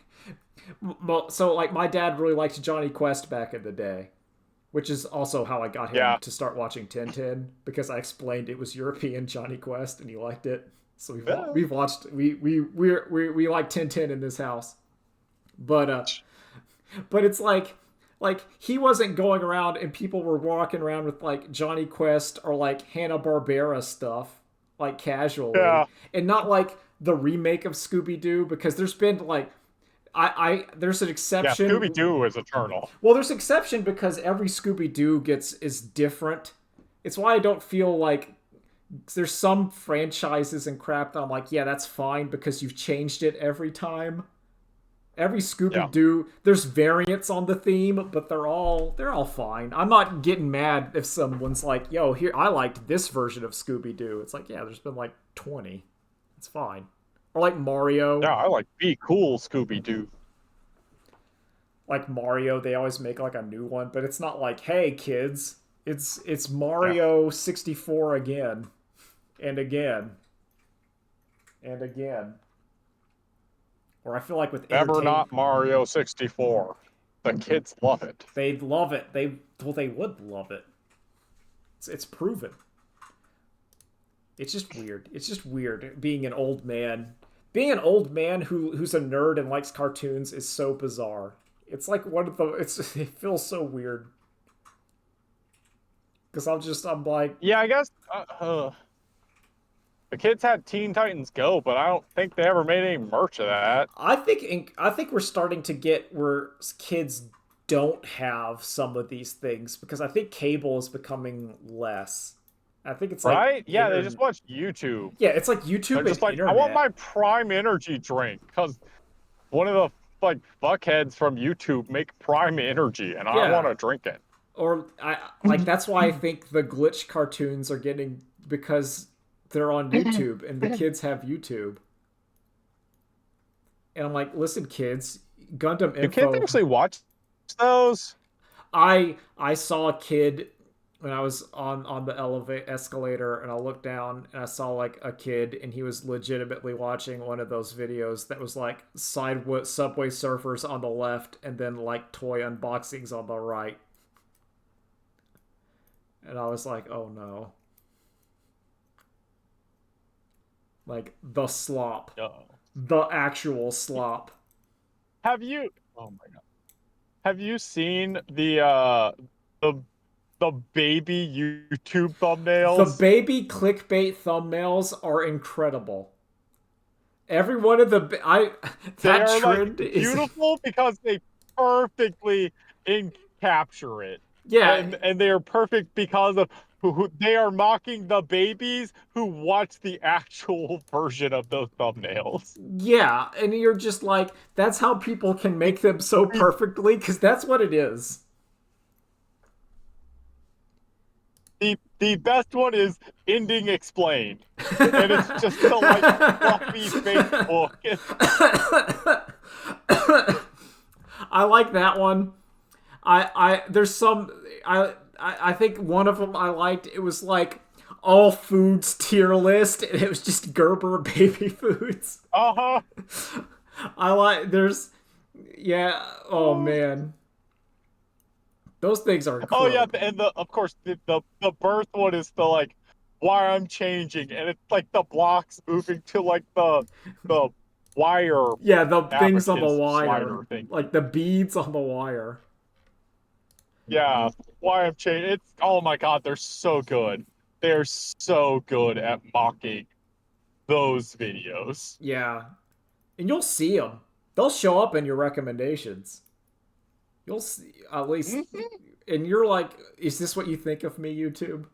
So like my dad really liked Johnny Quest back in the day, which is also how I got him Yeah. to start watching Tintin because I explained it was European Johnny Quest and he liked it. So we've watched we like Tintin in this house, but but it's like he wasn't going around and people were walking around with like Johnny Quest or like Hanna-Barbera stuff like casually Yeah. and not like the remake of Scooby-Doo because there's been like I there's an Yeah. Scooby exception. Doo is eternal. Well, there's an exception because every Scooby Doo gets is different. It's why I don't feel like there's some franchises and crap that I'm like, yeah, that's fine because you've changed it every time. Every Yeah. Scooby Doo, there's variants on the theme, but they're all fine. I'm not getting mad if someone's like, yo, here I liked this version of Scooby Doo. It's like, yeah, there's been like 20. It's fine. Or like Mario. Yeah. I like Be Cool Scooby Doo. Like Mario, they always make like a new one, but it's not like, hey kids, it's Yeah. Mario 64 again and again and again. Or I feel like with Never entertain not Mario 64. The kids love it. they'd love it. They would love it. It's proven. It's just weird. It's just weird being an old man. Being an old man who's a nerd and likes cartoons is so bizarre. It's like one of the it feels so weird. Because I'm like, Yeah, I guess the kids had Teen Titans Go, but I don't think they ever made any merch of that. I think we're starting to get where kids don't have some of these things because I think cable is becoming less. I think it's like Right? Yeah, they just watch YouTube. yeah, it's like They're YouTube and just like, I want internet. my Prime Energy drink because one of the like fuckheads from YouTube make Prime Energy, and I want Yeah, to drink it. or I like that's why I think the glitch cartoons are getting because they're on YouTube and the kids have YouTube. And I'm like, listen, kids, Gundam Do kids info. actually watch those? I saw a kid when I was on the elevator escalator and I looked down and I saw like a kid and he was legitimately watching one of those videos that was like Subway Surfers on the left and then like toy unboxings on the right. And I was like, "Oh no." Like the slop. No. The actual slop. Have you? Oh my god. Have you seen the the baby YouTube The thumbnails? baby clickbait thumbnails are incredible. Every one of the I They that are like trend is beautiful because they perfectly capture it, yeah, and they are perfect because of who they are mocking the babies who watch the actual version of those thumbnails. yeah, and you're just like that's how people can make them so The, perfectly cuz that's what it is. the best one is ending explained, and it's just the like fluffy fake book. I like that one. I there's some I think one of them I liked. It was like all foods tier list, and it was just Gerber baby foods. Uh-huh. I like there's yeah. Oh man, those things are Oh yeah, incredible. and the of course the birth one is the like why I'm changing, and it's like the blocks moving to like the wire Yeah, the things on the abacus wire, slider thing. like the beads on the wire. Yeah, why I'm changing. It's oh my god, they're so good. They're so good at mocking. those videos. Yeah, and you'll see them. They'll show up in your recommendations. You'll see at least, Mhm. and you're like, "Is this what you think of me, YouTube?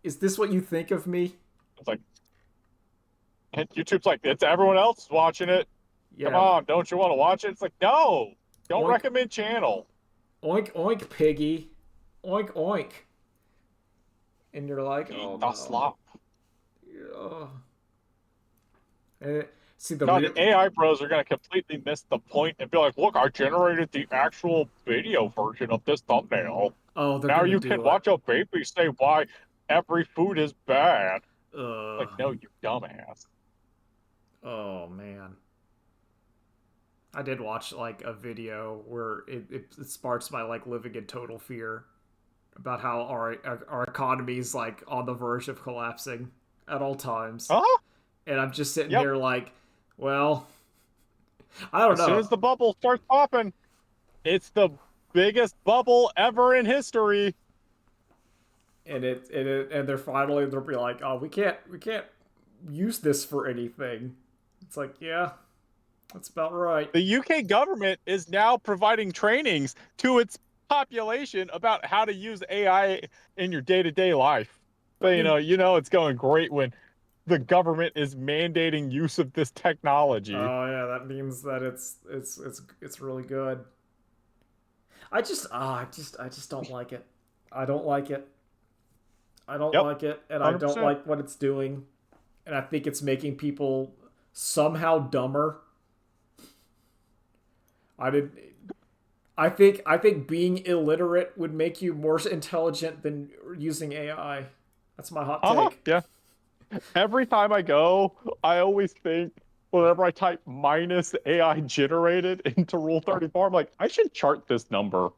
Is this what you think of me?" It's like, and YouTube's like, it's everyone else is watching it. Come Yeah, on, don't you want to watch it? It's like, no, don't oink recommend channel. oink oink, piggy, oink oink, and you're like, Eat "Oh the no." slop. Oh. And see the No, real. the AI bros are going to completely miss the point and be like, look, I generated the actual video version of this thumbnail. Oh, they're Now gonna you can do it. watch a baby say why every food is bad. Like, Ugh. no, you dumbass. Oh man. I did watch like a video where it sparks my like living in total fear about how our economy is like on the verge of collapsing at all times, Huh? and I'm just sitting Yep. here like, well, I don't As soon know, as the bubble starts popping, it's the biggest bubble ever in history. and they'll be like, oh, we can't use this for anything. It's like, yeah, that's about right. The UK government is now providing trainings to its population about how to use AI in your day-to-day life. So But you know it's going great when the government is mandating use of this technology. oh yeah, that means that it's really good. I just don't like it. I don't like it. I don't Yep, like it, and I don't 100%. like what it's doing, and I think it's making people somehow dumber. I did. I think being illiterate would make you more intelligent than using AI. That's my hot Uh-huh. take. Yeah. Every time I go, I always think whenever I type minus AI generated into Rule 34, I'm like, I should chart this number.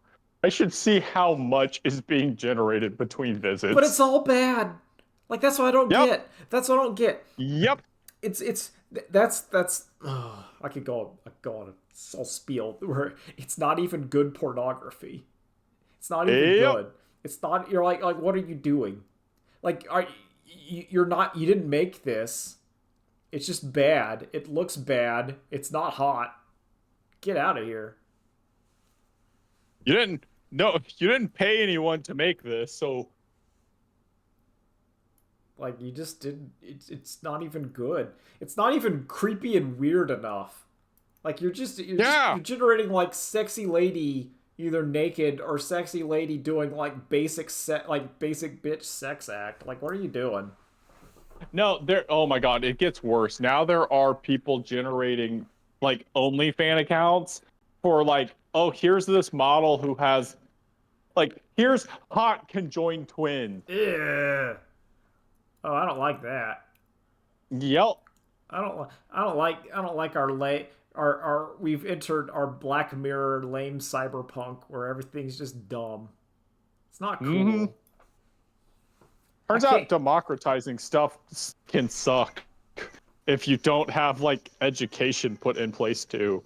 I should see how much is being generated between But it's visits. all bad. Like that's what I don't Yep. get. That's what I don't get. Yep. It's that's I could go on a whole spiel where it's not even good pornography. It's not even Yep. good. It's not. You're like what are you doing? Like you're not. You didn't make this. It's just bad. It looks bad. It's not hot. Get out of here. You didn't no, you didn't pay anyone to make this, so Like you just didn't. It's not even good. It's not even creepy and weird enough. Like yeah. you're generating like sexy lady either naked or sexy lady doing like basic bitch sex act. Like what are you doing? No, there oh my God, it gets worse. Now there are people generating like OnlyFan accounts for like, oh, here's this model who has like here's hot conjoined twins. Ugh. Oh, I don't like that. Yep. I don't like our we've entered our Black Mirror lame cyberpunk where everything's just dumb. It's not Hmm. cool. I Turns can't. out democratizing stuff can suck if you don't have like education put in place too.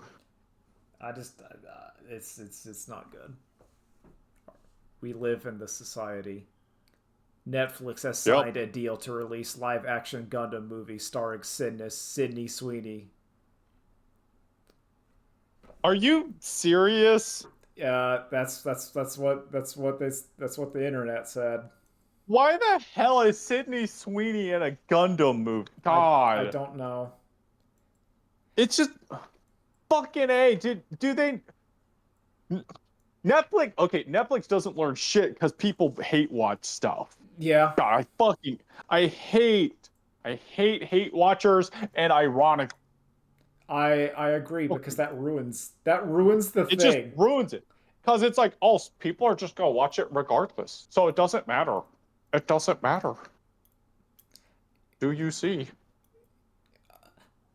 It's not good. We live in this society. Netflix has Yep. signed a deal to release live-action Gundam movie starring Sydney Sweeney. Are you serious? That's what the internet said. Why the hell is Sydney Sweeney in a Gundam movie? I God. don't know. It's just fucking A. Do they Netflix, okay, Netflix doesn't learn shit because people hate watch stuff. Yeah, God, I hate watchers and ironic. I agree because that ruins the It just thing. ruins it. Because it's like, oh, people are just gonna watch it regardless. So it doesn't matter. It doesn't matter. Do you see?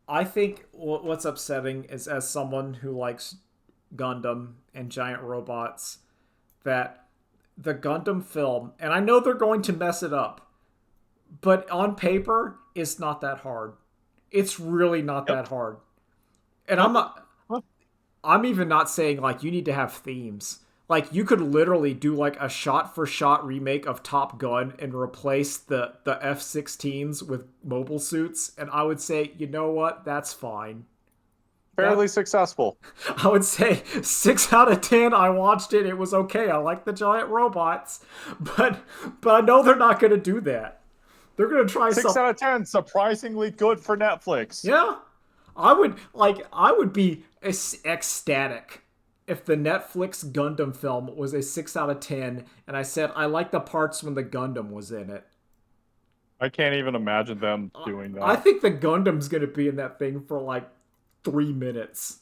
I think what's upsetting is as someone who likes Gundam and giant robots that the Gundam film, and I know they're going to mess it up, but on paper, it's not that hard. It's really not Yep. that hard. And Uh-huh. I'm even not saying like you need to have themes. Like you could literally do like a shot for shot remake of Top Gun and replace the F-16s with mobile suits, and I would say, you know what, that's fine. Fairly That successful. I would say 6 out of 10. I watched it; it was okay. I like the giant robots, but I know they're not going to do that. They're going to try Six some. out of 10, surprisingly good for Netflix. Yeah, I would be ecstatic if the Netflix Gundam film was a 6 out of 10, and I said I like the parts when the Gundam was in it. I can't even imagine them doing I that. think the Gundam's gonna be in that thing for like 3 minutes.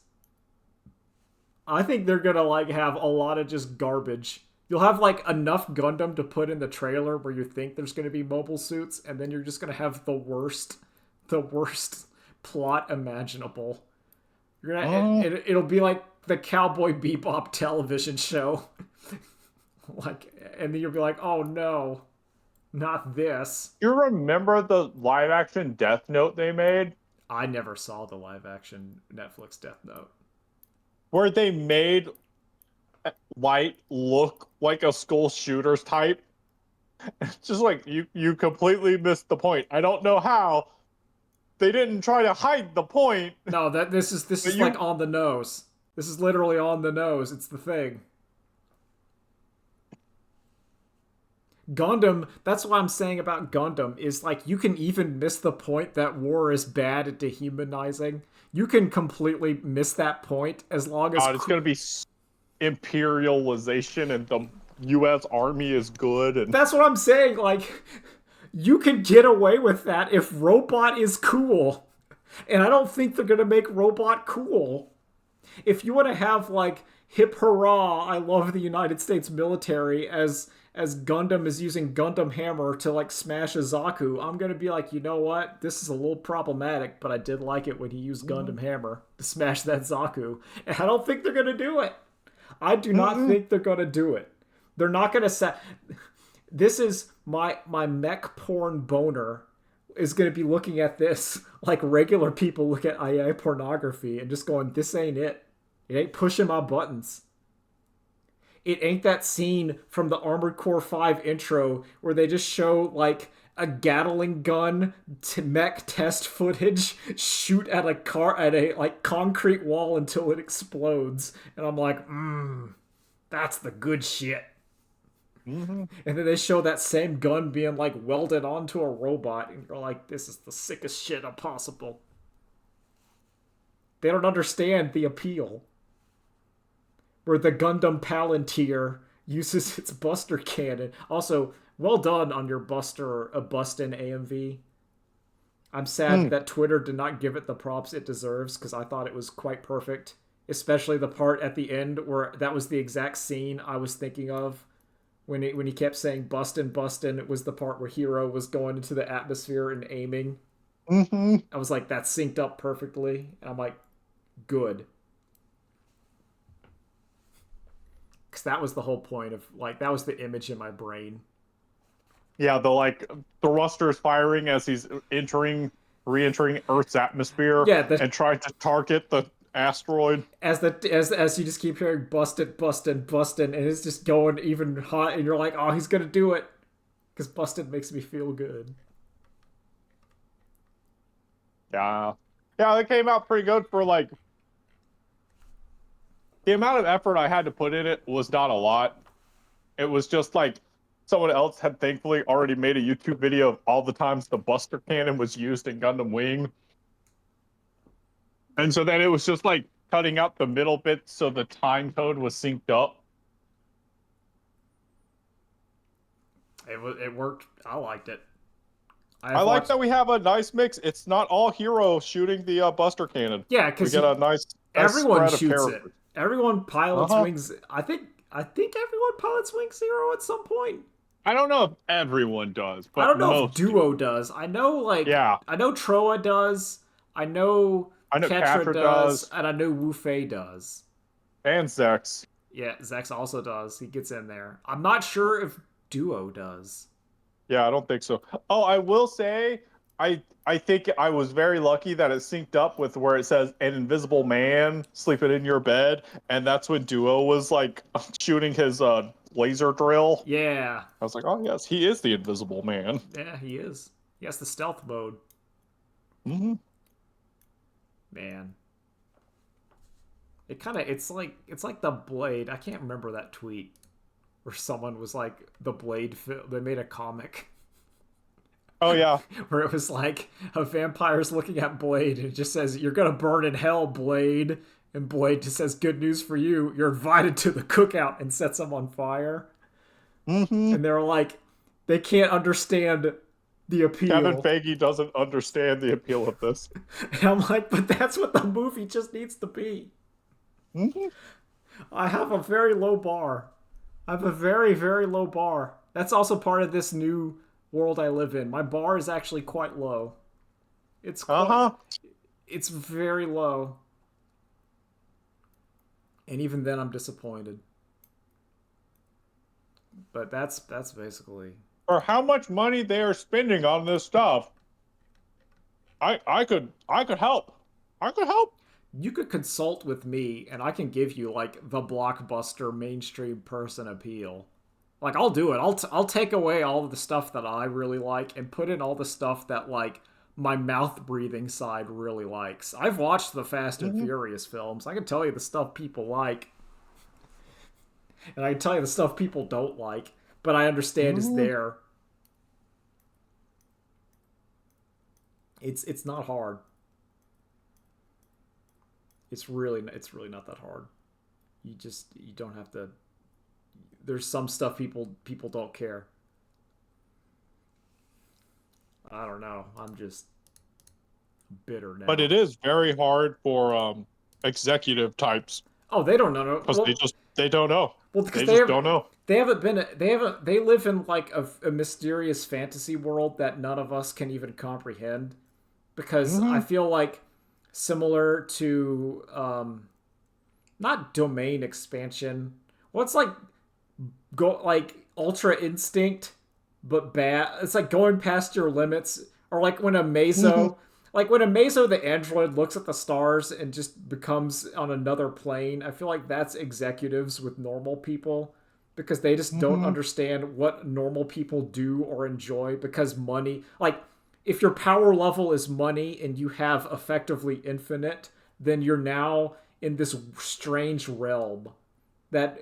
I think they're gonna like have a lot of just garbage. You'll have like enough Gundam to put in the trailer where you think there's gonna be mobile suits, and then you're just gonna have the worst plot imaginable. You're gonna Oh, it'll be like the Cowboy Bebop television show, like, and then you'll be like, oh no, not this. you remember the live action Death Note they made? I never saw the live action Netflix Death Note. Where they made Light look like a school shooters type? It's just like you completely missed the point. I don't know how. They didn't try to hide the point, No, that this but is like on the nose. This is literally on the nose. It's the thing. Gundam, that's what I'm saying about Gundam, is like you can even miss the point that war is bad at dehumanizing. You can completely miss that point as long as it's going to be imperialization and the U.S. Army is good. And that's what I'm saying. Like, you can get away with that if Robot is cool. And I don't think they're gonna make Robot cool. If you want to have like hip hurrah, I love the United States military as Gundam is using Gundam Hammer to like smash a Zaku, I'm gonna be like, you know what? This is a little problematic, but I did like it when he used Gundam Hammer to smash that Zaku. And I don't think they're gonna do it. I do not think they're gonna do it. They're not gonna set. This is my mech porn boner is gonna be looking at this like regular people look at AI pornography and just going, this ain't it. It ain't pushing my buttons. It ain't that scene from the Armored Core 5 intro where they just show like a Gatling gun to mech test footage shoot at a car at a like concrete wall until it explodes, and I'm like, that's the good shit. And then they show that same gun being like welded onto a robot, and you're like, this is the sickest shit possible. They don't understand the appeal. Where the Gundam Palantir uses its Buster cannon. Also, well done on your Bustin' AMV. I'm sad that Twitter did not give it the props it deserves because I thought it was quite perfect. Especially the part at the end where that was the exact scene I was thinking of. When he kept saying Bustin', Bustin', it was the part where Hero was going into the atmosphere and aiming. I was like, that synced up perfectly. And I'm like, good. Because that was the whole point of, like, that was the image in my brain. Yeah, the thrusters firing as he's re-entering Earth's atmosphere, Yeah, and trying to target the asteroid. as you just keep hearing bustin', bustin', bustin', and it's just going even hot, and you're like, oh, he's gonna do it. Because bustin' makes me feel good. Yeah. Yeah, they came out pretty good for like the amount of effort I had to put in it was not a lot. It was just like someone else had thankfully already made a YouTube video of all the times the Buster Cannon was used in Gundam Wing. And so then it was just like cutting out the middle bit so the time code was synced up. It worked. I liked it. I like that we have a nice mix. It's not all Hero shooting the Buster Cannon. Yeah, We because get a nice everyone spread of shoots it. characters. Everyone pilots wings. I think everyone pilots Wing Zero at some point. I don't know if everyone does, I but don't know if most Duo do. does. I know Yeah, I know Troa does. I know I know Ketra Catra does, does, and I know Wu Fei does. and Zex. Yeah, Zex also does. He gets in there. I'm not sure if Duo does. Yeah, I don't think so. Oh, I will say I think I was very lucky that it synced up with where it says an invisible man sleeping in your bed, and that's when Duo was like shooting his laser drill. Yeah. I was like, oh yes, he is the invisible man. Yeah, he is. He has the stealth mode. Hmm. Man. It's like the Blade. I can't remember that tweet where someone was like the Blade they made a comic Oh yeah. where it was like a vampire's looking at Blade and it just says, "You're gonna burn in hell, Blade." And Blade just says, "Good news for you. You're invited to the cookout," and sets him on fire. Hmm. And they're like, they can't understand the Kevin appeal. Feige doesn't understand the appeal of this. And I'm like, but that's what the movie just needs to be. Hmm. I have a very low bar. I have a very, very low bar. That's also part of this new world I live in. My bar is actually quite low. It's Uh-huh. it's very low. And even then I'm disappointed. But that's basically. For how much money they are spending on this stuff, I could help. I could help. You could consult with me and I can give you like the blockbuster mainstream person appeal. Like I'll do it. I'll take away all of the stuff that I really like and put in all the stuff that like my mouth breathing side really likes. I've watched the Fast and Furious films. I can tell you the stuff people like, and I can tell you the stuff people don't like, but I understand is there. It's not hard. It's really not that hard. You don't have to. There's some stuff people don't care. I don't know. I'm just bitter now. But it is very hard for executive types Oh, they don't know. because Well, they don't know. well, because They just don't know. they live in like a mysterious fantasy world that none of us can even comprehend. Because I feel like similar to not domain expansion. Well, it's like go like Ultra Instinct, but bad. It's like going past your limits, or like when a Meso, like when a Meso the android looks at the stars and just becomes on another plane. I feel like that's executives with normal people because they just don't understand what normal people do or enjoy because money, like if your power level is money and you have effectively infinite, then you're now in this strange realm that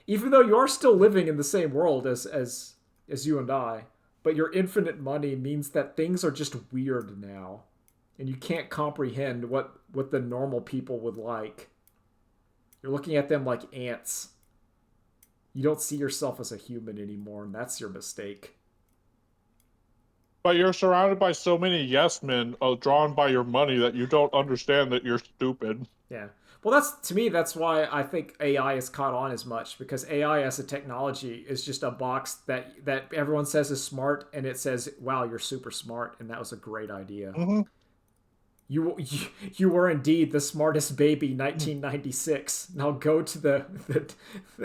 even though you're still living in the same world as you and I, but your infinite money means that things are just weird now, and you can't comprehend what the normal people would like. You're looking at them like ants. You don't see yourself as a human anymore, and that's your mistake. But you're surrounded by so many yes men drawn by your money that you don't understand that you're stupid. Yeah. Well, that's to me. That's why I think AI is caught on as much because AI as a technology is just a box that everyone says is smart, and it says, "Wow, you're super smart," and that was a great idea. You were indeed the smartest baby, 1996. Now go to the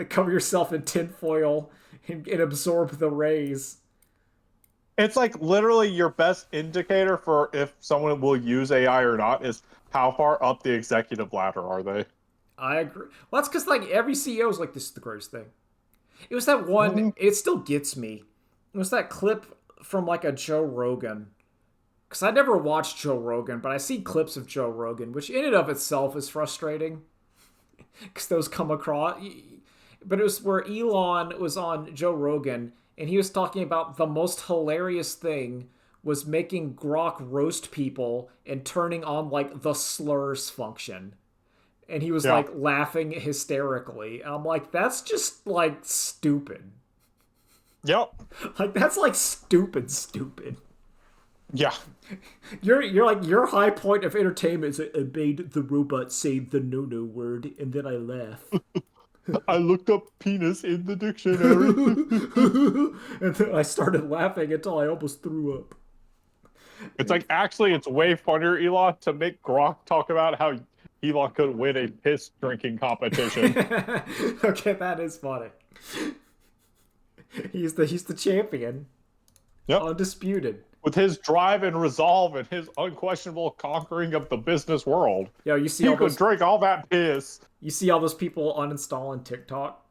cover yourself in tinfoil and absorb the rays. It's like literally your best indicator for if someone will use AI or not is how far up the executive ladder are they. I agree. Well, that's because like every CEO is like, "This is the greatest thing." It was that one. It still gets me. It was that clip from like a Joe Rogan. Because I never watched Joe Rogan, but I see clips of Joe Rogan, which in and of itself is frustrating. Because those come across. But it was where Elon was on Joe Rogan, and he was talking about the most hilarious thing was making Grok roast people and turning on like the slurs function. And he was like laughing hysterically. And I'm like, that's just like stupid. Yep. Like that's like stupid. Yeah. You're like your high point of entertainment is I made the robot say the no word and then I laugh. I looked up penis in the dictionary. And then I started laughing until I almost threw up. It's like actually it's way funnier, Elon, to make Grok talk about how Elon could win a piss drinking competition. Okay, that is funny. He's the champion. Yep. Undisputed. with his drive and resolve and his unquestionable conquering of the business world, Yo, you see he all could those drink all that piss. you see all those people uninstalling TikTok?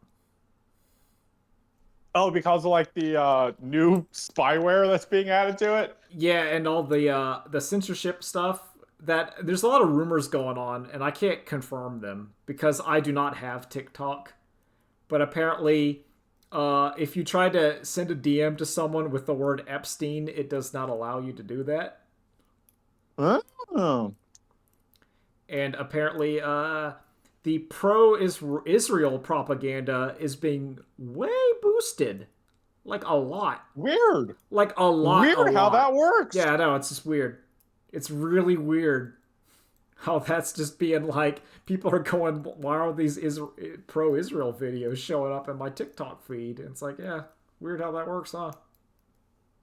Oh, because of like the new spyware that's being added to it. Yeah, and all the censorship stuff. That there's a lot of rumors going on, and I can't confirm them because I do not have TikTok. But apparently, if you try to send a DM to someone with the word Epstein, it does not allow you to do that. Oh, And apparently, the pro-Israel propaganda is being way boosted, like a lot, weird. like a lot, a Weird how lot. that works. Yeah, I know, it's just weird. It's really weird how that's just being like people are going, why are these pro-Israel videos showing up in my TikTok feed? And it's like, yeah, weird how that works, huh?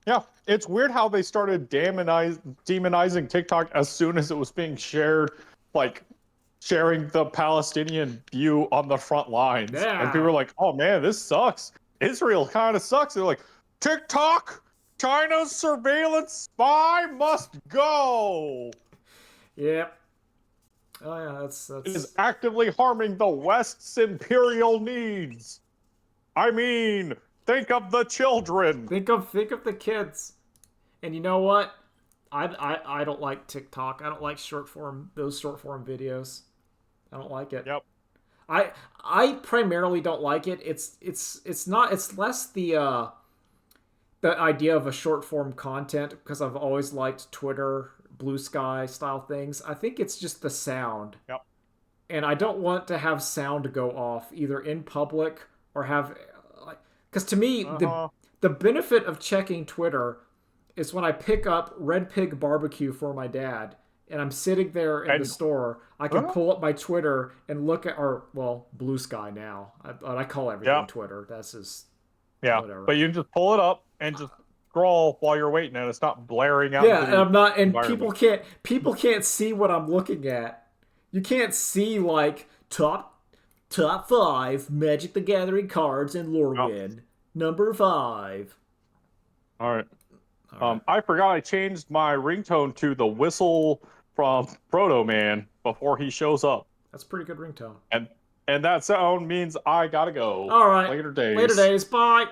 Yeah, it's weird how they started demonizing TikTok as soon as it was being shared, like sharing the Palestinian view on the front lines. And people Yeah, were like, oh man, this sucks. Israel kind of sucks. They're like, TikTok, China's surveillance spy must go. yeah. Oh yeah, that's It is that's actively harming the West's imperial needs. I mean, think of the children. think of the kids. And you know what? I don't like TikTok. I don't like short form videos. I don't like it. Yep. I primarily don't like it. It's not it's less the idea of a short form content because I've always liked Twitter, Blue Sky style things. I think it's just the sound. Yep. And I don't want to have sound go off either in public or have like because to me Uh-huh. the benefit of checking Twitter is when I pick up Red Pig Barbecue for my dad and I'm sitting there in the And store, I can pull up my Twitter and look at, or, well, Blue Sky now. I call everything yeah, Twitter. That's just yeah. whatever. But you just pull it up and just scroll while you're waiting, and it's not blaring out Yeah, into and the I'm not, and environment. people can't see what I'm looking at. You can't see, like, top five Magic the Gathering cards in Oh, Lorwyn. Number five. all right. All right. I forgot I changed my ringtone to the whistle from Proto Man before he shows up, That's a pretty good ringtone. and that sound means I gotta go. All right. Later Later days. days. Bye.